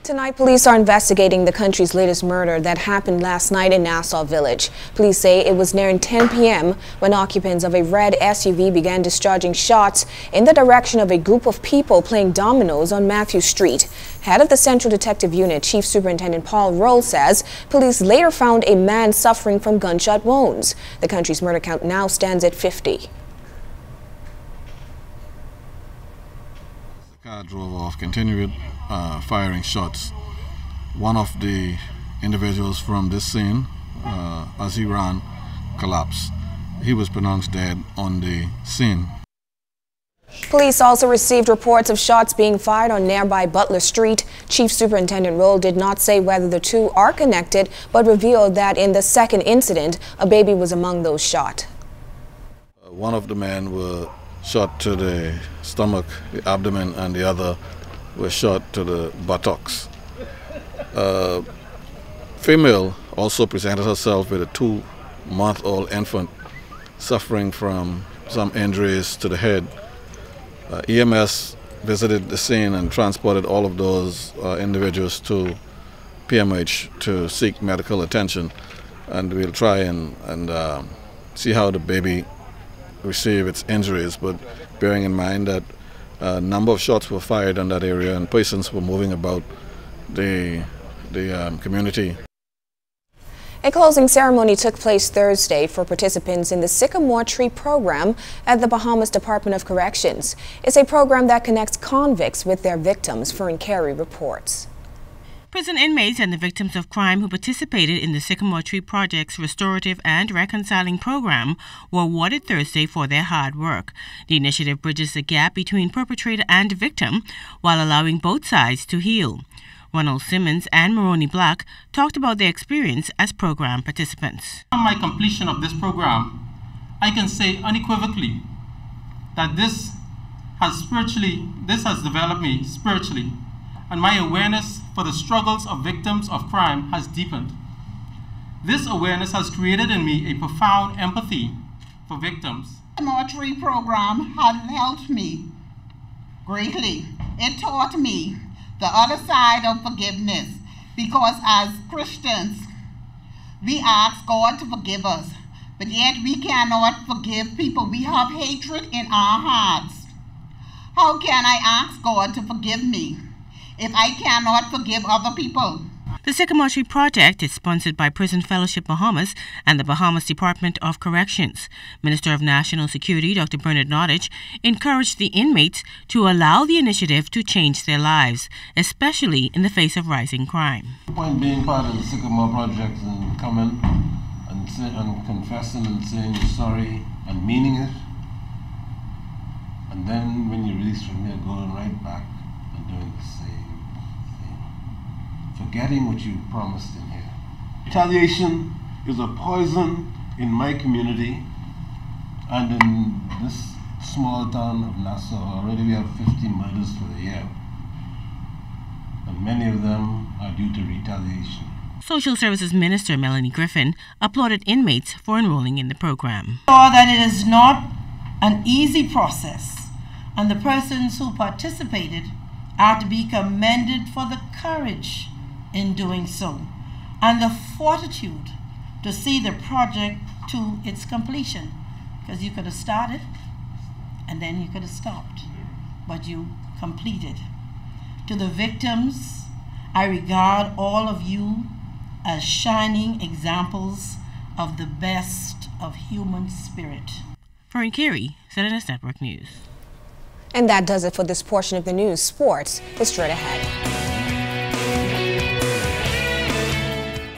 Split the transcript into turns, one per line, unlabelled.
Tonight, police are investigating the country's latest murder that happened last night in Nassau Village. Police say it was nearing 10 p.m. when occupants of a red SUV began discharging shots in the direction of a group of people playing dominoes on Matthew Street. Head of the Central Detective Unit, Chief Superintendent Paul Roll, says police later found a man suffering from gunshot wounds. The country's murder count now stands at 50.
The car drove off, continued firing shots. One of the individuals from this scene, as he ran, collapsed. He was pronounced dead on the scene.
Police also received reports of shots being fired on nearby Butler Street. Chief Superintendent Roll did not say whether the two are connected, but revealed that in the second incident, a baby was among those shot.
One of the men were shot to the stomach, the abdomen, and the other was shot to the buttocks. Female also presented herself with a 2-month-old infant suffering from some injuries to the head. EMS visited the scene and transported all of those individuals to PMH to seek medical attention, and we'll try and see how the baby receive its injuries, but bearing in mind that a number of shots were fired in that area and persons were moving about the community.
A closing ceremony took place Thursday for participants in the Sycamore Tree program at the Bahamas Department of Corrections. It's a program that connects convicts with their victims. Fern Carey reports.
Prison inmates and the victims of crime who participated in the Sycamore Tree Project's restorative and reconciling program were awarded Thursday for their hard work. The initiative bridges the gap between perpetrator and victim while allowing both sides to heal. Ronald Simmons and Maroney Black talked about their experience as program participants.
On my completion of this program, I can say unequivocally that this has developed me spiritually, and my awareness for the struggles of victims of crime has deepened. This awareness has created in me a profound empathy for victims.
The mortuary program had helped me greatly. It taught me the other side of forgiveness, because as Christians, we ask God to forgive us, but yet we cannot forgive people. We have hatred in our hearts. How can I ask God to forgive me if I cannot forgive other people?
The Sycamore Tree Project is sponsored by Prison Fellowship Bahamas and the Bahamas Department of Corrections. Minister of National Security, Dr. Bernard Nottage, encouraged the inmates to allow the initiative to change their lives, especially in the face of rising crime.
The point being part of the Sycamore Project and coming and confessing and saying you're sorry and meaning it, and then when you release from here, going right back and doing the same. Forgetting what you promised in here. Retaliation is a poison in my community and in this small town of Nassau. Already we have 50 murders for the year, and many of them are due to retaliation.
Social Services Minister Melanie Griffin applauded inmates for enrolling in the program.
That it is not an easy process, and the persons who participated are to be commended for the courage in doing so, and the fortitude to see the project to its completion, because you could have started and then you could have stopped, but you completed. To the victims, I regard all of you as shining examples of the best of human spirit.
Fern Carey, ZNS Network News.
And that does it for this portion of the news. Sports is straight ahead.